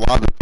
lot of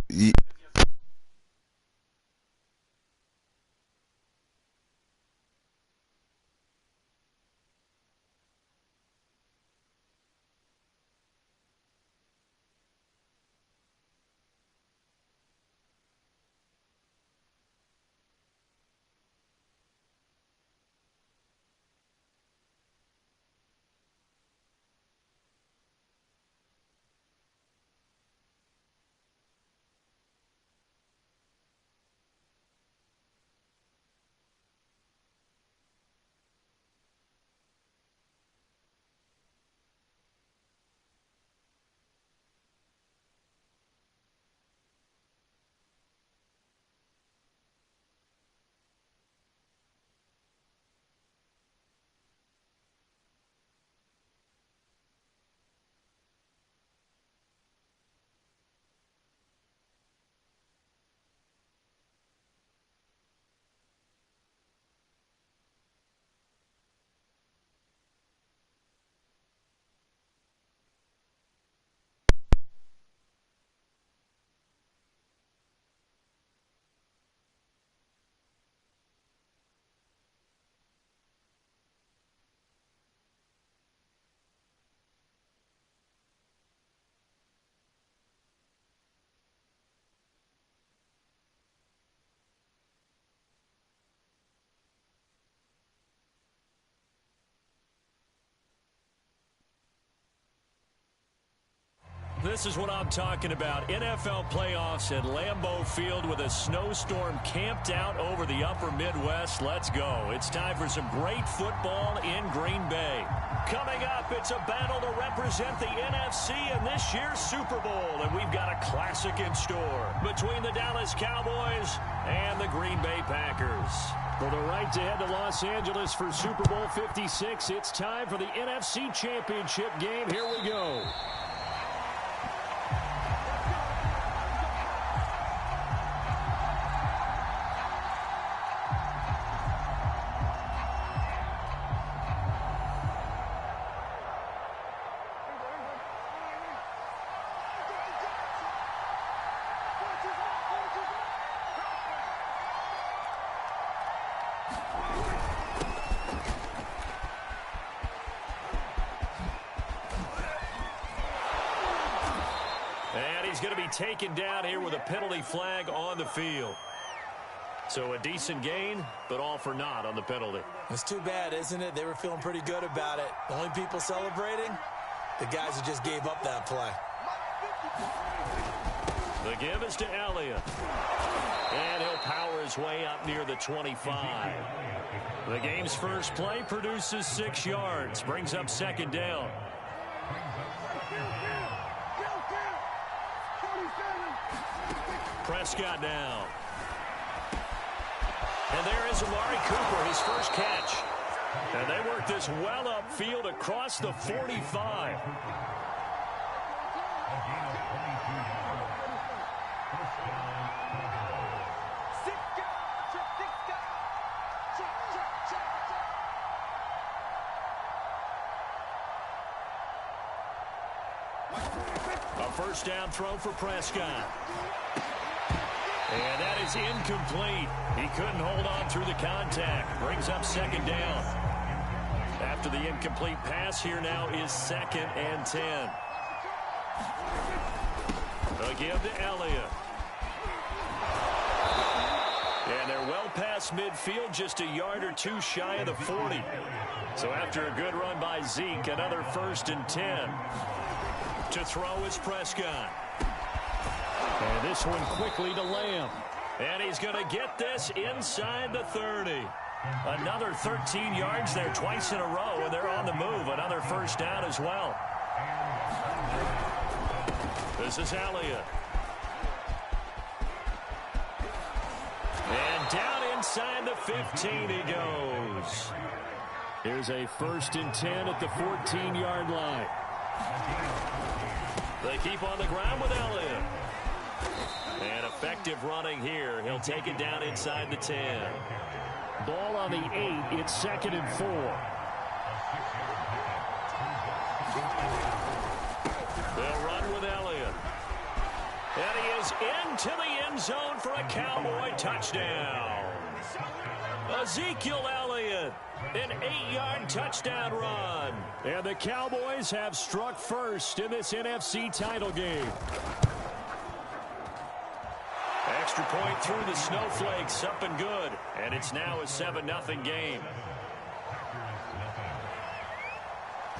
This is what I'm talking about. NFL playoffs at Lambeau Field with a snowstorm camped out over the upper Midwest. Let's go. It's time for some great football in Green Bay. Coming up, it's a battle to represent the NFC in this year's Super Bowl. And we've got a classic in store between the Dallas Cowboys and the Green Bay Packers. For the right to head to Los Angeles for Super Bowl 56, it's time for the NFC Championship game. Here we go. He's going to be taken down here with a penalty flag on the field. So a decent gain, but all for naught on the penalty. It's too bad, isn't it? They were feeling pretty good about it. The only people celebrating, the guys who just gave up that play. The give is to Elliott. And he'll power his way up near the 25. The game's first play produces 6 yards, brings up second down. Prescott now. And there is Amari Cooper, his first catch. And they work this well upfield across the 45. A first down throw for Prescott. And that is incomplete. He couldn't hold on through the contact. Brings up second down. After the incomplete pass, here now is 2nd and 10. A give to Elliott. And they're well past midfield, just a yard or two shy of the 40. So after a good run by Zeke, another 1st and 10. To throw is Prescott. And this one quickly to Lamb. And he's going to get this inside the 30. Another 13 yards there twice in a row, and they're on the move. Another first down as well. This is Elliott. And down inside the 15 he goes. Here's a 1st and 10 at the 14-yard line. They keep on the ground with Elliott. And effective running here. He'll take it down inside the 10. Ball on the 8. It's 2nd and 4. They'll run with Elliott. And he is is into the end zone for a Cowboy touchdown. Ezekiel Elliott, an 8-yard touchdown run. And the Cowboys have struck first in this NFC title game. Extra point through the snowflakes, up and good. And it's now a 7-0 game.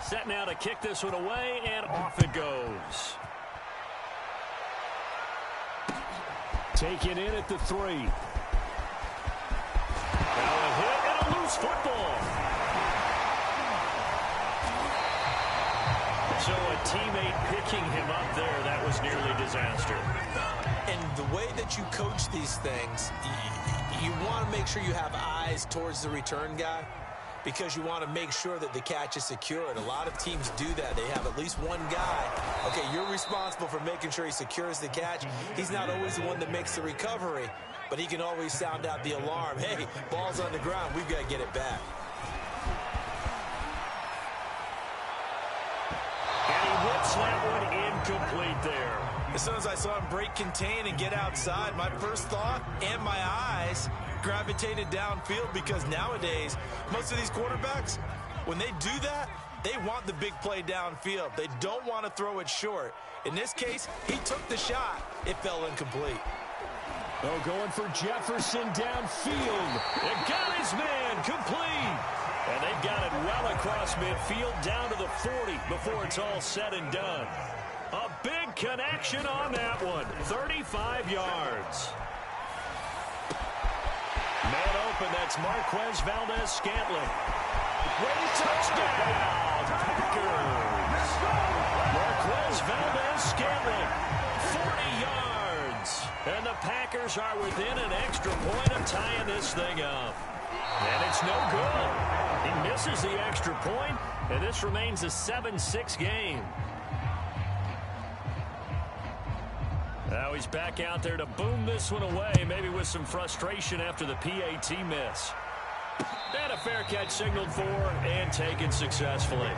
Set now to kick this one away, and off it goes. Taken in at the 3. Now a hit and a loose football. So a teammate picking him up there, that was nearly disaster. And the way that you coach these things, you want to make sure you have eyes towards the return guy, because you want to make sure that the catch is secured. A lot of teams do that. They have at least one guy. Okay, you're responsible for making sure he secures the catch. He's not always the one that makes the recovery, but he can always sound out the alarm. Hey, ball's on the ground. We've got to get it back. And he whips that one incomplete there. As soon as I saw him break contain and get outside, my first thought and my eyes gravitated downfield, because nowadays, most of these quarterbacks, when they do that, they want the big play downfield. They don't want to throw it short. In this case, he took the shot. It fell incomplete. Oh, going for Jefferson downfield. It got his man complete. And they've got it well across midfield down to the 40 before it's all said and done. A big connection on that one. 35 yards. Man open, that's Marquez Valdez-Scantling. Touchdown, Packers. Marquez Valdez-Scantling, 40 yards. And the Packers are within an extra point of tying this thing up. And it's no good. He misses the extra point, and this remains a 7-6 game. Now he's back out there to boom this one away, maybe with some frustration after the PAT miss. And a fair catch signaled for and taken successfully.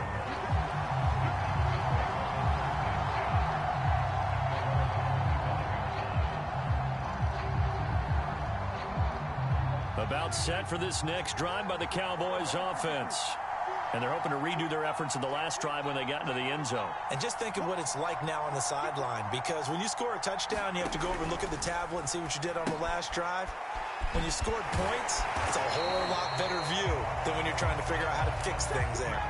About set for this next drive by the Cowboys offense. And they're hoping to redo their efforts in the last drive when they got into the end zone. And just think of what it's like now on the sideline, because when you score a touchdown, you have to go over and look at the tablet and see what you did on the last drive. When you scored points, it's a whole lot better view than when you're trying to figure out how to fix things there.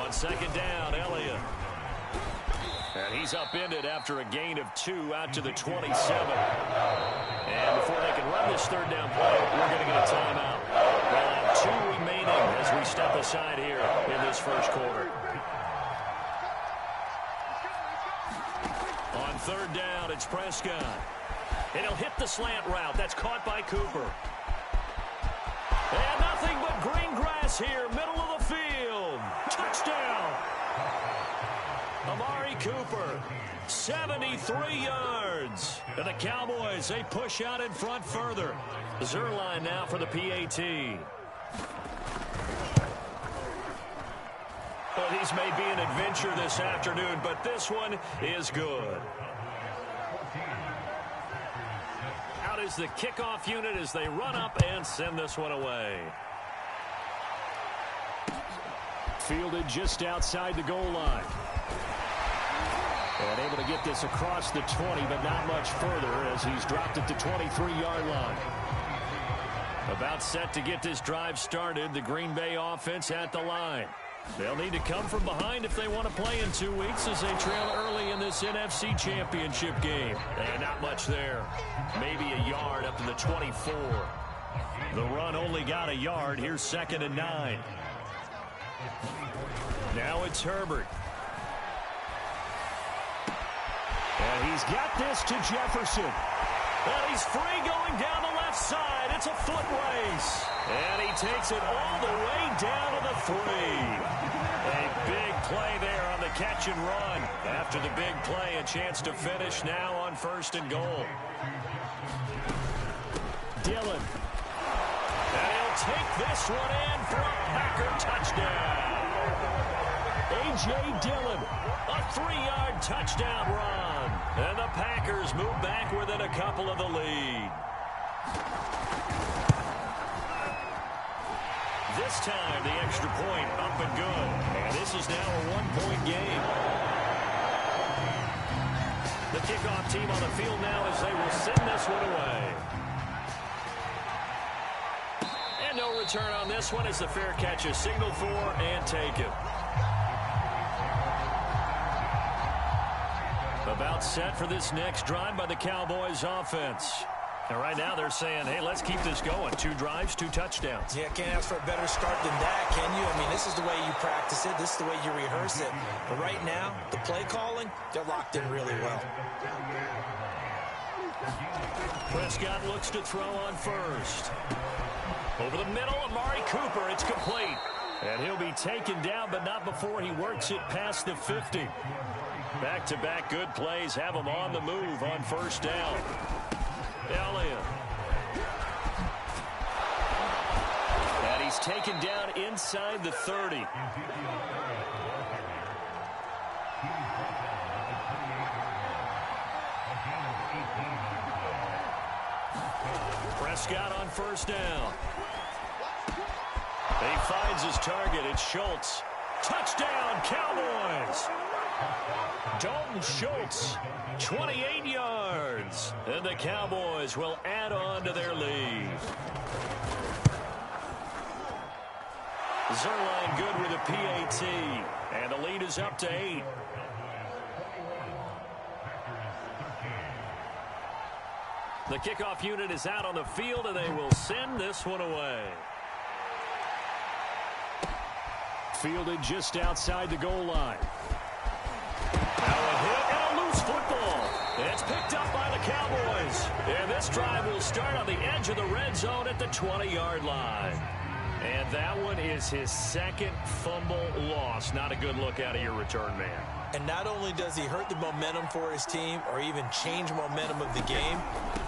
On second down, Elliott. And he's upended after a gain of 2 out to the 27. And before they can run this third down play, we're going to get a timeout. We'll have 2 remaining as we step aside here in this first quarter. On third down, it's Prescott. And he'll hit the slant route. That's caught by Cooper. And nothing but green grass here, middle of the field. Touchdown. Amari Cooper, 73 yards. And the Cowboys, they push out in front further. Zerline now for the PAT. Well, these may be an adventure this afternoon, but this one is good. Out is the kickoff unit as they run up and send this one away. Fielded just outside the goal line. And able to get this across the 20, but not much further as he's dropped at the 23-yard line. About set to get this drive started, the Green Bay offense at the line. They'll need to come from behind if they want to play in 2 weeks as they trail early in this NFC Championship game. And not much there. Maybe a yard up to the 24. The run only got a yard. Here's 2nd and 9. Now it's Herbert. And he's got this to Jefferson. And he's free going down the left side. It's a foot race. And he takes it all the way down to the 3. A big play there on the catch and run. After the big play, a chance to finish now on 1st and goal. Dillon. And he'll take this one in for a Packer touchdown. A.J. Dillon, a 3-yard touchdown run. And the Packers move back within a couple of the lead. This time, the extra point up and good. And this is now a 1-point game. The kickoff team on the field now as they will send this one away. And no return on this one as the fair catch is signaled for and taken. About set for this next drive by the Cowboys offense. And right now they're saying, hey, let's keep this going. 2 drives, 2 touchdowns. Yeah, can't ask for a better start than that, can you? I mean, this is the way you practice it. This is the way you rehearse it. But right now, the play calling, they're locked in really well. Prescott looks to throw on first. Over the middle, Amari Cooper. It's complete. And he'll be taken down, but not before he works it past the 50. Back-to-back good plays have him on the move on first down. Elliott. And he's taken down inside the 30. Prescott on first down. He finds his target. It's Schultz. Touchdown, Cowboys! Dalton Schultz, 28 yards. And the Cowboys will add on to their lead. Zerline good with a PAT. And the lead is up to 8. The kickoff unit is out on the field, and they will send this one away. Fielded just outside the goal line. Now a hit and a loose football. It's picked up by the Cowboys. And this drive will start on the edge of the red zone at the 20-yard line. And that one is his second fumble loss. Not a good look out of your return man. And not only does he hurt the momentum for his team or even change momentum of the game,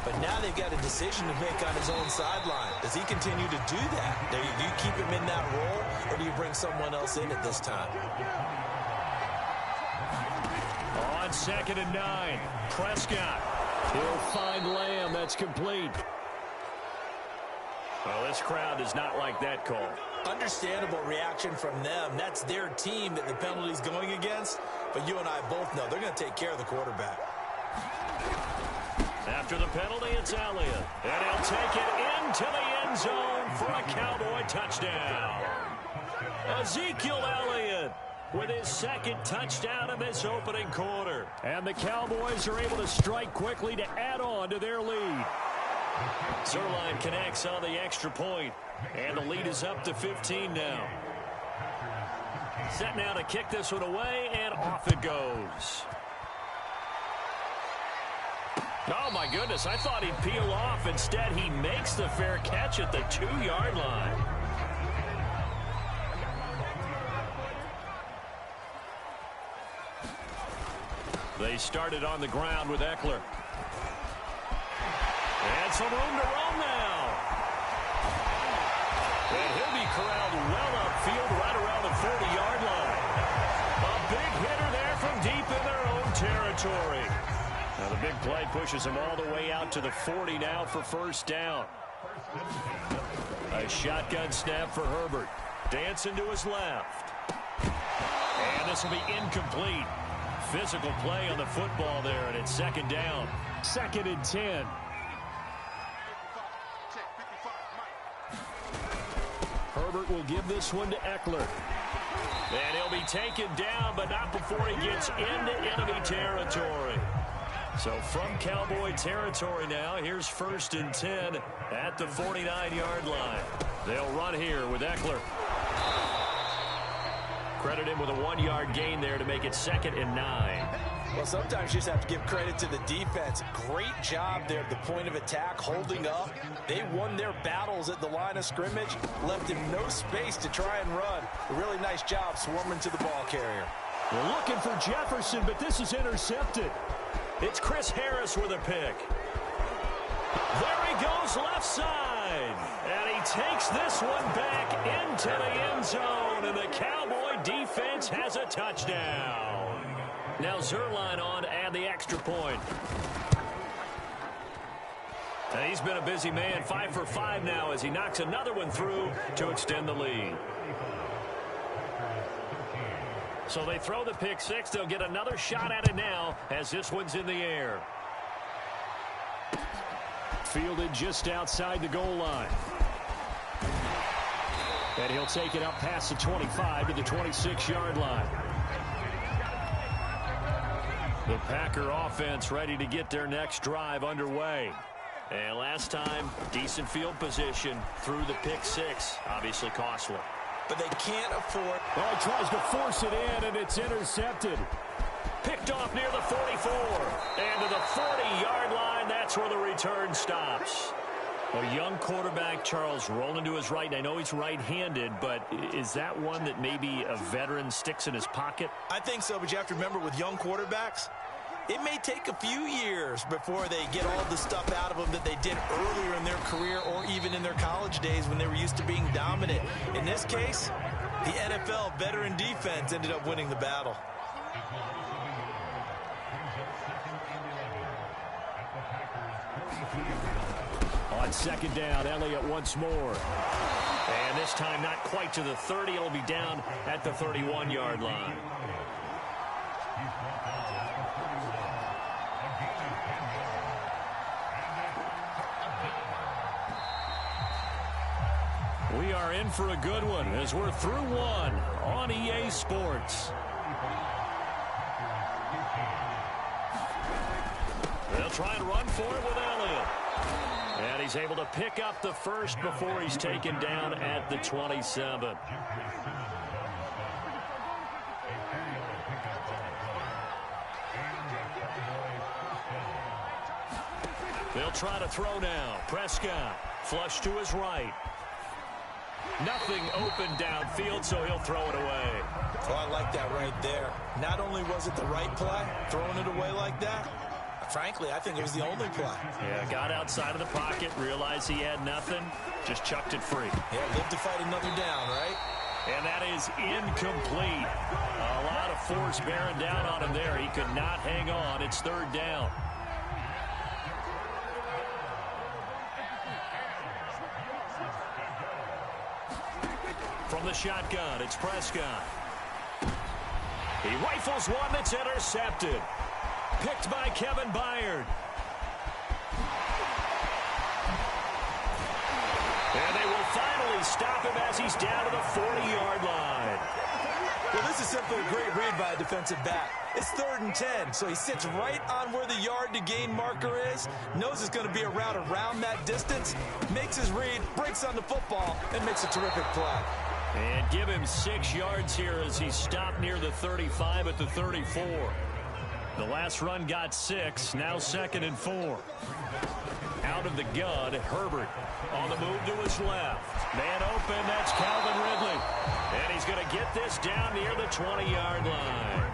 but now they've got a decision to make on his own sideline. Does he continue to do that? Do you keep him in that role, or do you bring someone else in at this time? On 2nd and 9, Prescott. He'll find Lamb. That's complete. Well, this crowd does not like that call. Understandable reaction from them. That's their team that the penalty's going against. But you and I both know they're going to take care of the quarterback. After the penalty, it's Elliott. And he'll take it into the end zone for a Cowboy touchdown. Ezekiel Elliott with his second touchdown of this opening quarter. And the Cowboys are able to strike quickly to add on to their lead. Zerline connects on the extra point, and the lead is up to 15 now. Set now to kick this one away, and off it goes. Oh, my goodness, I thought he'd peel off. Instead, he makes the fair catch at the 2-yard line. They started on the ground with Eckler. And some room to roam now. And he'll be corralled well upfield right around the 40-yard line. A big hitter there from deep in their own territory. Now the big play pushes him all the way out to the 40 now for first down. A shotgun snap for Herbert. Dancing to his left. And this will be incomplete. Physical play on the football there, and it's 2nd down. 2nd and 10. Herbert will give this one to Eckler. And he'll be taken down, but not before he gets into enemy territory. So from Cowboy territory now, here's 1st and 10 at the 49-yard line. They'll run here with Eckler. Credit him with a 1-yard gain there to make it 2nd and 9. Well, sometimes you just have to give credit to the defense. Great job there at the point of attack, holding up. They won their battles at the line of scrimmage, left him no space to try and run. A really nice job swarming to the ball carrier. We're looking for Jefferson, but this is intercepted. It's Chris Harris with a pick. There he goes left side. And he takes this one back into the end zone. zone, and the Cowboy defense has a touchdown. Now Zerline on to add the extra point. And he's been a busy man, 5 for 5 now as he knocks another one through to extend the lead. So they throw the pick six. They'll get another shot at it now as this one's in the air. Fielded just outside the goal line. And he'll take it up past the 25 to the 26-yard line. The Packer offense ready to get their next drive underway. And last time, decent field position through the pick six. Obviously costly. But they can't afford. Well, he tries to force it in, and it's intercepted. Picked off near the 44. And to the 40-yard line, that's where the return stops. A young quarterback, Charles, rolling to his right. I know he's right-handed, but is that one that maybe a veteran sticks in his pocket? I think so, but you have to remember with young quarterbacks, it may take a few years before they get all the stuff out of them that they did earlier in their career or even in their college days when they were used to being dominant. In this case, the NFL veteran defense ended up winning the battle. On second down, Elliott once more. And this time not quite to the 30. It'll be down at the 31-yard line. We are in for a good one as we're through one on EA Sports. They'll try and run for it with Elliott. And he's able to pick up the first before he's taken down at the 27. They'll try to throw now. Prescott, flush to his right. Nothing open downfield, so he'll throw it away. Oh, I like that right there. Not only was it the right play, throwing it away like that, frankly, I think it was the only play. Yeah, got outside of the pocket, realized he had nothing, just chucked it free. Yeah, lived to fight another down, right? And that is incomplete. A lot of force bearing down on him there. He could not hang on. It's third down. From the shotgun, it's Prescott. He rifles one that's intercepted. Picked by Kevin Byard. And they will finally stop him as he's down to the 40-yard line. Well, this is simply a great read by a defensive back. It's 3rd and 10, so he sits right on where the yard-to-gain marker is, knows it's going to be a route around that distance, makes his read, breaks on the football, and makes a terrific play. And give him 6 yards here as he stopped near the 35 at the 34. The last run got 6, now 2nd and 4. Out of the gun, Herbert on the move to his left. Man open, that's Calvin Ridley. And he's going to get this down near the 20-yard line.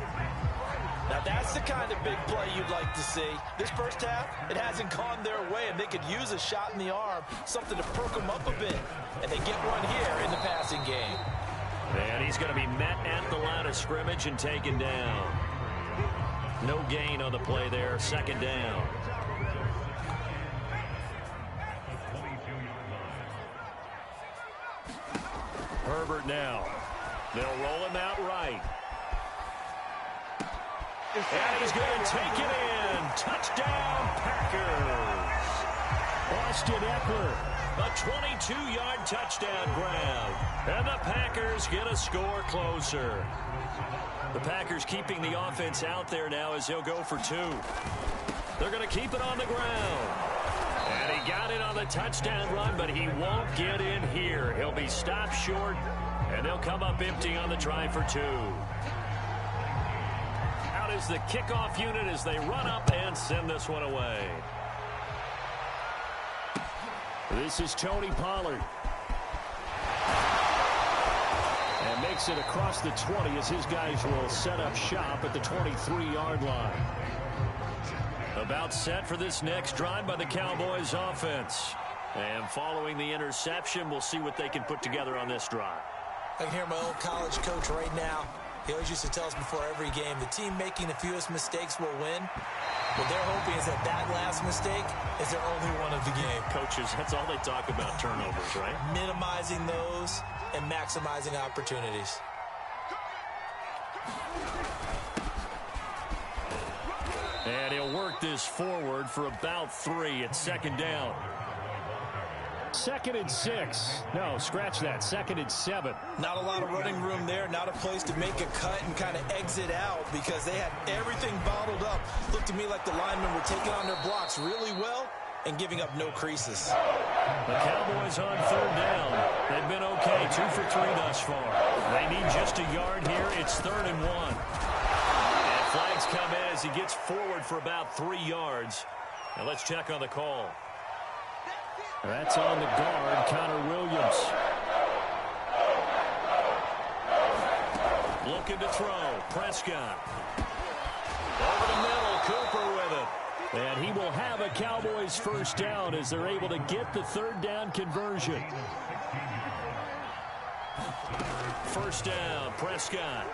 Now that's the kind of big play you'd like to see. This first half, it hasn't gone their way, and they could use a shot in the arm, something to perk them up a bit. And they get one here in the passing game. And he's going to be met at the line of scrimmage and taken down. No gain on the play there, 2nd down. Herbert now. They'll roll him out right. And he's going to take it in. Touchdown, Packers. Austin Eckler, a 22-yard touchdown grab. And the Packers get a score closer. The Packers keeping the offense out there now as he'll go for 2. They're going to keep it on the ground. And he got it on the touchdown run, but he won't get in here. He'll be stopped short, and they'll come up empty on the try for 2. Out is the kickoff unit as they run up and send this one away. This is Tony Pollard. And makes it across the 20 as his guys will set up shop at the 23-yard line. About set for this next drive by the Cowboys offense. And following the interception, we'll see what they can put together on this drive. I can hear my old college coach right now. He always used to tell us before every game, the team making the fewest mistakes will win. What they're hoping is that that last mistake is their only one of the game. Coaches, that's all they talk about, turnovers, right? Minimizing those and maximizing opportunities. And he'll work this forward for about 3 at second down. 2nd and 6. No, scratch that. 2nd and 7. Not a lot of running room there. Not a place to make a cut and kind of exit out because they had everything bottled up. Looked to me like the linemen were taking on their blocks really well and giving up no creases. The Cowboys on 3rd down. They've been okay. 2 for 3 thus far. They need just a yard here. It's 3rd and 1. And flags come in as he gets forward for about 3 yards. Now let's check on the call. That's on the guard, Connor Williams. Looking to throw. Prescott. Over the middle, Cooper with it. And he will have a Cowboys first down as they're able to get the 3rd down conversion. First down, Prescott.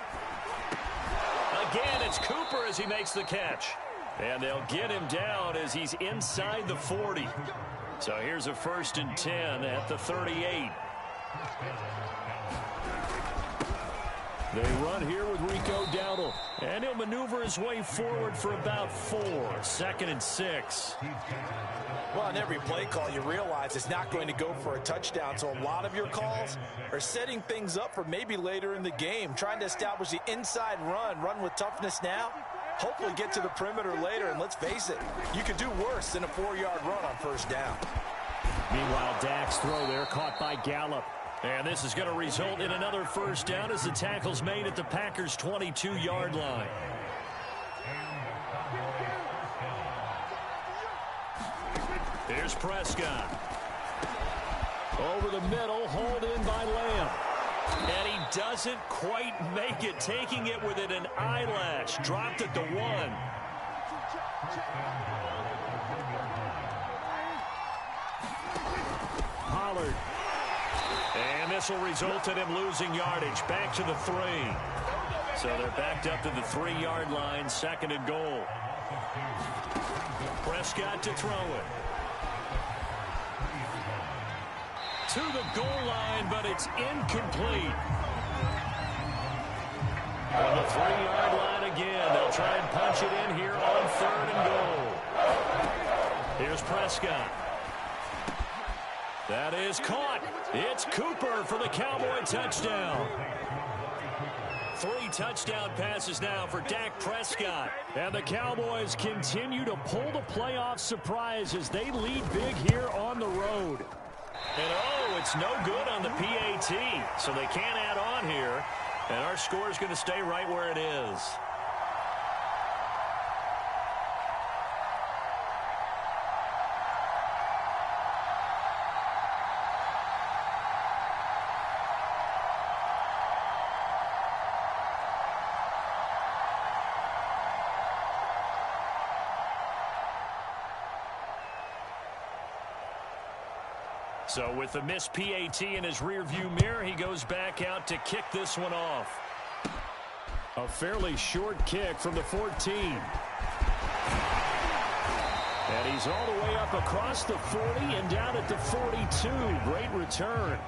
Again, it's Cooper as he makes the catch. And they'll get him down as he's inside the 40. So here's a 1st and 10 at the 38. They run here with Rico Dowdle. And he'll maneuver his way forward for about 4. 2nd and 6. Well, on every play call, you realize it's not going to go for a touchdown. So a lot of your calls are setting things up for maybe later in the game, trying to establish the inside run with toughness now. Hopefully get to the perimeter later, and let's face it, you could do worse than a 4-yard run on 1st down. Meanwhile, Dak's throw there caught by Gallup. And this is going to result in another 1st down as the tackle's made at the Packers' 22-yard line. Here's Prescott. Over the middle, hauled in by Lamb. And he doesn't quite make it, taking it within an eyelash. Dropped at the 1. Pollard. And this will result in him losing yardage. Back to the 3. So they're backed up to the 3-yard line, 2nd and goal. Prescott to throw it. To the goal line, but it's incomplete. On the 3-yard line again. They'll try and punch it in here on 3rd and goal. Here's Prescott. That is caught. It's Cooper for the Cowboy touchdown. 3 touchdown passes now for Dak Prescott. And the Cowboys continue to pull the playoff surprise as they lead big here on the road. And oh, it's no good on the PAT, so they can't add on here. And our score is going to stay right where it is. So with the missed PAT in his rearview mirror, he goes back out to kick this one off. A fairly short kick from the 14. And he's all the way up across the 40 and down at the 42. Great return.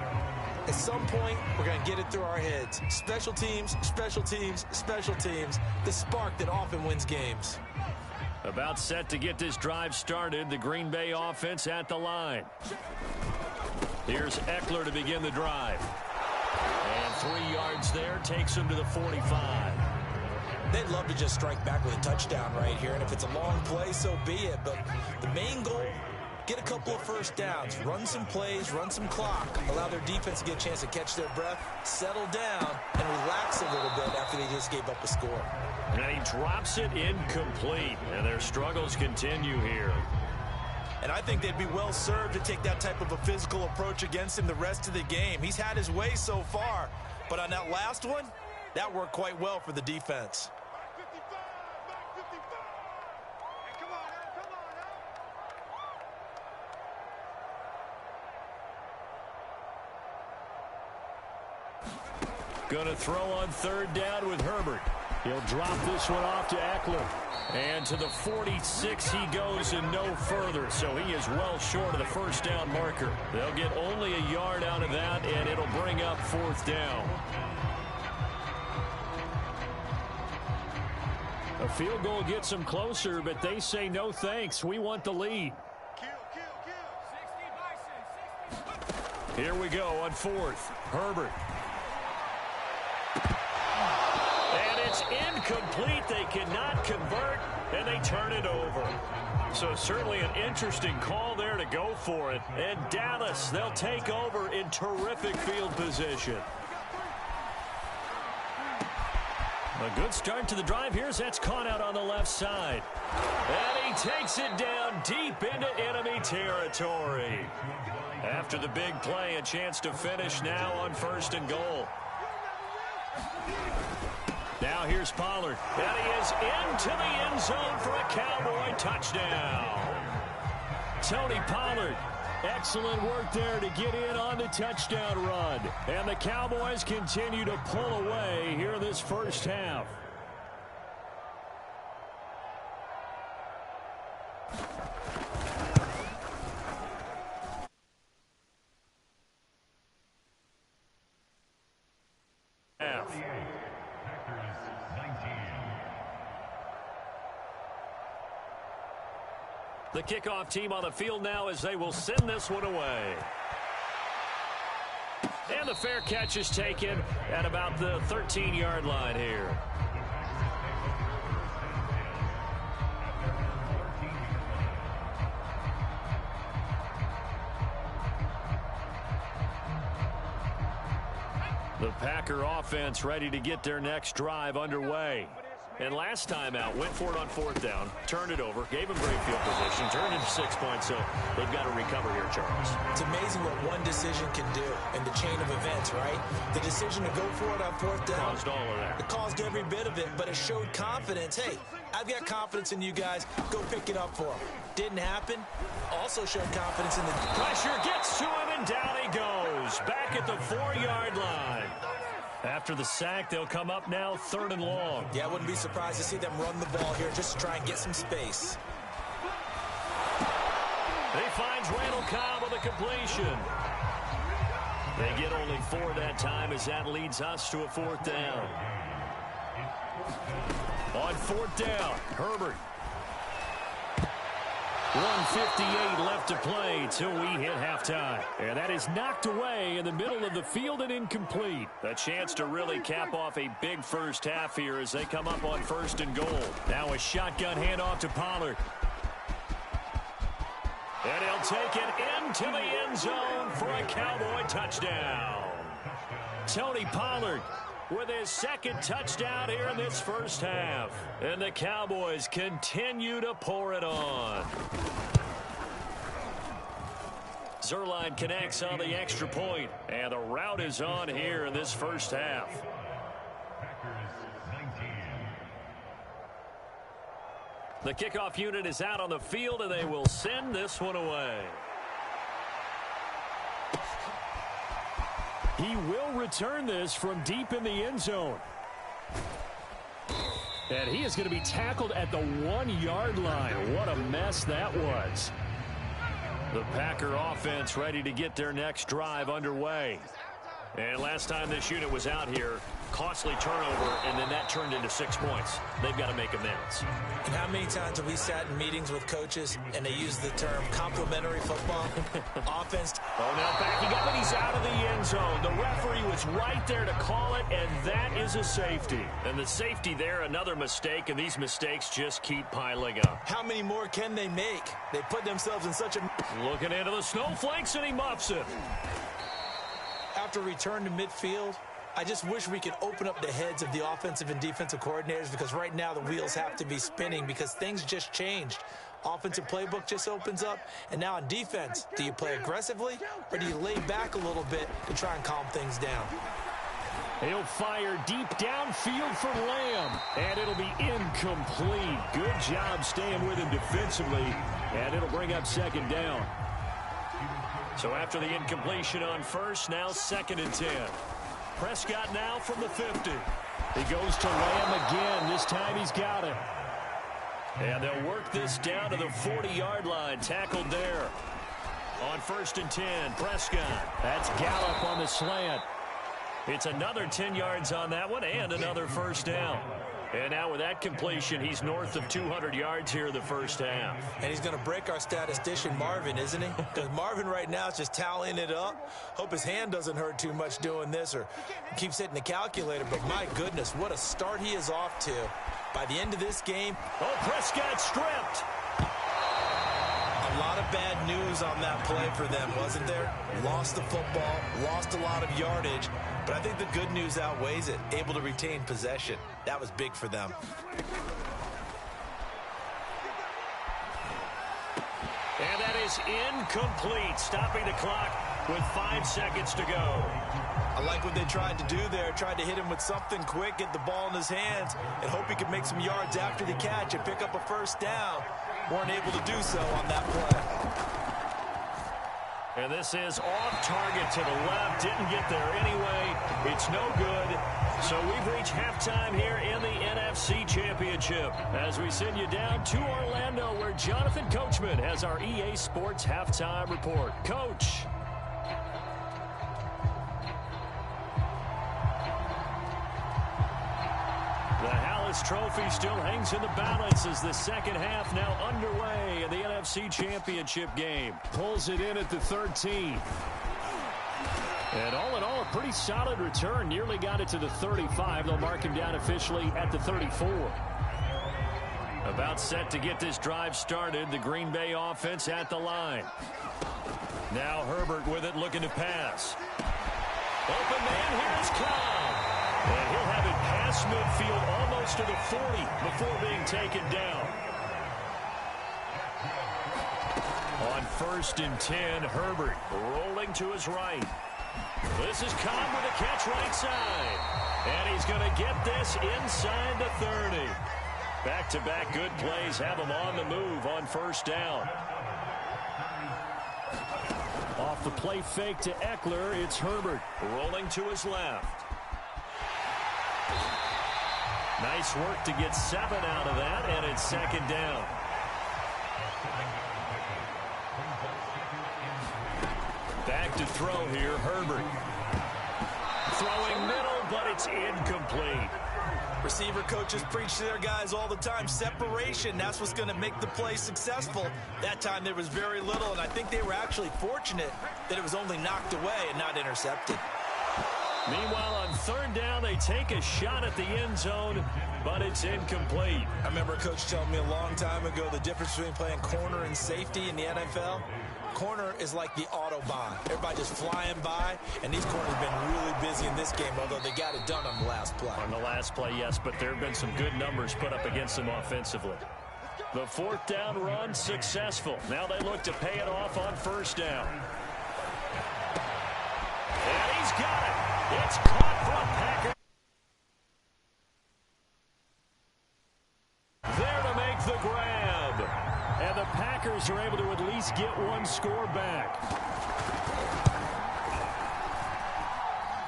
At some point, we're going to get it through our heads. Special teams, special teams, special teams. The spark that often wins games. About set to get this drive started. The Green Bay offense at the line. Here's Eckler to begin the drive. And 3 yards there takes him to the 45. They'd love to just strike back with a touchdown right here. And if it's a long play, so be it. But the main goal, get a couple of 1st downs. Run some plays, run some clock. Allow their defense to get a chance to catch their breath, settle down, and relax a little bit after they just gave up a score. And he drops it incomplete. And their struggles continue here. And I think they'd be well served to take that type of a physical approach against him the rest of the game. He's had his way so far, but on that last one, that worked quite well for the defense. Going to throw on third down with Herbert. He'll drop this one off to Eckler. And to the 46 he goes and no further. So he is well short of the first down marker. They'll get only a yard out of that, and it'll bring up fourth down. A field goal gets them closer, but they say no thanks. We want the lead. Here we go on fourth. Herbert. And it's incomplete. They cannot convert, and they turn it over. So certainly an interesting call there to go for it. And Dallas, they'll take over in terrific field position. A good start to the drive here as that's caught out on the left side. And he takes it down deep into enemy territory. After the big play, a chance to finish now on first and goal. Now here's Pollard. And he is into the end zone for a Cowboy touchdown. Tony Pollard. Excellent work there to get in on the touchdown run. And the Cowboys continue to pull away here in this first half. The kickoff team on the field now as they will send this one away. And the fair catch is taken at about the 13-yard line here. The Packer offense ready to get their next drive underway. And last time out, went for it on fourth down, turned it over, gave them great field position, turned into 6 points, so they've got to recover here, Charles. It's amazing what one decision can do in the chain of events, right? The decision to go for it on fourth down. Caused all of that. It caused every bit of it, but it showed confidence. Hey, I've got confidence in you guys. Go pick it up for them. Didn't happen. Also showed confidence in the... Pressure gets to him, and down he goes. Back at the 4-yard line. After the sack, they'll come up now third and long. Yeah, I wouldn't be surprised to see them run the ball here just to try and get some space. He finds Randall Cobb with a completion. They get only 4 that time as that leads us to a fourth down. On fourth down, Herbert. 1:58 left to play till we hit halftime. And that is knocked away in the middle of the field and incomplete. A chance to really cap off a big first half here as they come up on first and goal. Now a shotgun handoff to Pollard. And he'll take it into the end zone for a Cowboy touchdown. Tony Pollard with his second touchdown here in this first half. And the Cowboys continue to pour it on. Zerline connects on the extra point, and the route is on here in this first half. The kickoff unit is out on the field, and they will send this one away. He will return this from deep in the end zone. And he is going to be tackled at the 1-yard line. What a mess that was. The Packer offense ready to get their next drive underway. And last time this unit was out here, costly turnover, and then that turned into 6 points. They've got to make amends. And how many times have we sat in meetings with coaches and they use the term complementary football? Offense. Oh, now backing up, and he's out of the end zone. The referee was right there to call it, and that is a safety. And the safety there, another mistake, and these mistakes just keep piling up. How many more can they make? They put themselves in such a... Looking into the snowflakes, and he muffs it. After return to midfield, I just wish we could open up the heads of the offensive and defensive coordinators, because right now the wheels have to be spinning because things just changed. Offensive playbook just opens up, and now on defense, do you play aggressively or do you lay back a little bit to try and calm things down? He'll fire deep downfield for Lamb, and it'll be incomplete. Good job staying with him defensively, and it'll bring up second down. So after the incompletion on first, now 2nd and 10. Prescott now from the 50. He goes to Lamb again. This time he's got it. And they'll work this down to the 40-yard line. Tackled there. On 1st and 10, Prescott. That's Gallup on the slant. It's another 10 yards on that one and another first down. And now with that completion, he's north of 200 yards here in the first half. And he's going to break our statistician, Marvin, isn't he? Because Marvin right now is just tallying it up. Hope his hand doesn't hurt too much doing this or keeps hitting the calculator. But my goodness, what a start he is off to. By the end of this game. Oh, Prescott stripped. A lot of bad news on that play for them, wasn't there? Lost the football, lost a lot of yardage, but I think the good news outweighs it. Able to retain possession. That was big for them. And that is incomplete, stopping the clock with 5 seconds to go. I like what they tried to do there. Tried to hit him with something quick, get the ball in his hands, and hope he could make some yards after the catch and pick up a first down. Weren't able to do so on that play. And this is off target to the left. Didn't get there anyway. It's no good. So we've reached halftime here in the NFC Championship as we send you down to Orlando where Jonathan Coachman has our EA Sports halftime report. Coach. The Hallis Trophy still hangs in the balance as the second half now underway in the NFC Championship game. Pulls it in at the 13. And all in all, a pretty solid return. Nearly got it to the 35. They'll mark him down officially at the 34. About set to get this drive started. The Green Bay offense at the line. Now Herbert with it, looking to pass. Open man, here's Cobb. And he'll have it past midfield almost to the 40 before being taken down. On 1st and 10, Herbert rolling to his right. This is Cobb with a catch right side. And he's going to get this inside the 30. Back-to-back good plays have him on the move on first down. Off the play fake to Eckler, it's Herbert rolling to his left. Nice work to get 7 out of that, and it's second down. Back to throw here, Herbert. Throwing middle, but it's incomplete. Receiver coaches preach to their guys all the time. Separation, that's what's going to make the play successful. That time there was very little, and I think they were actually fortunate that it was only knocked away and not intercepted. Meanwhile, on third down, they take a shot at the end zone, but it's incomplete. I remember a coach telling me a long time ago the difference between playing corner and safety in the NFL. Corner is like the Autobahn. Everybody just flying by, and these corners have been really busy in this game, although they got it done on the last play. On the last play, yes, but there have been some good numbers put up against them offensively. The fourth down run successful. Now they look to pay it off on first down. And he's got it. It's caught from Packers. There to make the grab. And the Packers are able to at least get one score back.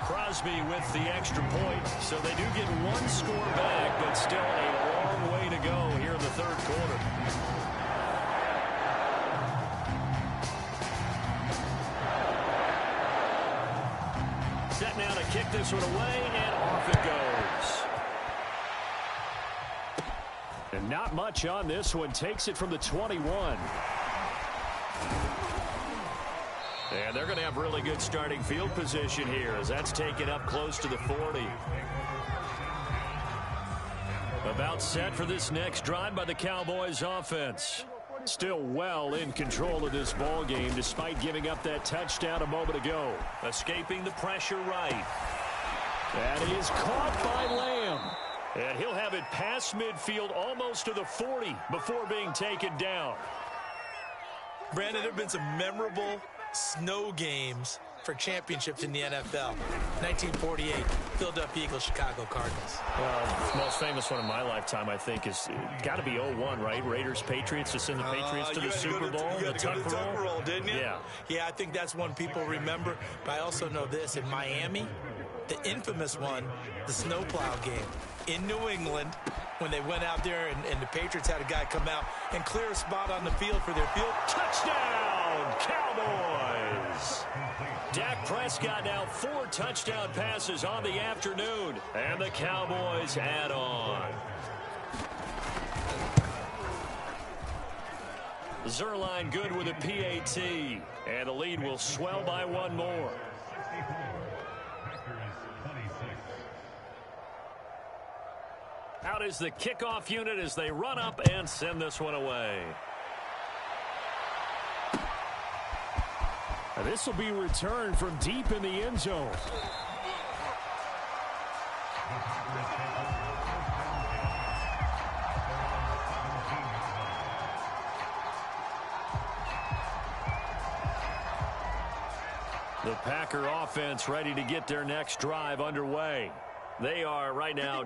Crosby with the extra point. So they do get one score back, but still a long way to go here in the third quarter. Set now to kick this one away, and off it goes. And not much on this one. Takes it from the 21. And they're going to have really good starting field position here as that's taken up close to the 40. About set for this next drive by the Cowboys offense. Still well in control of this ball game despite giving up that touchdown a moment ago. Escaping the pressure right. That is caught by Lamb. And he'll have it past midfield almost to the 40 before being taken down. Brandon, there have been some memorable snow games for championships in the NFL. 1948, Philadelphia Eagles, Chicago Cardinals. Well, the most famous one in my lifetime, I think, is got to be 01, right? Raiders, Patriots, to send the Patriots to the Super Bowl. You had to go to the Tuck roll, didn't you? Yeah. Yeah, I think that's one people remember. But I also know this. In Miami, the infamous one, the snowplow game in New England, when they went out there and the Patriots had a guy come out and clear a spot on the field for their field. Touchdown, Cowboys! Dak Prescott now 4 touchdown passes on the afternoon, and the Cowboys add on. Zerline good with a PAT, and the lead will swell by 1 more. Out is the kickoff unit as they run up and send this one away. This will be returned from deep in the end zone. The Packer offense ready to get their next drive underway. They are right now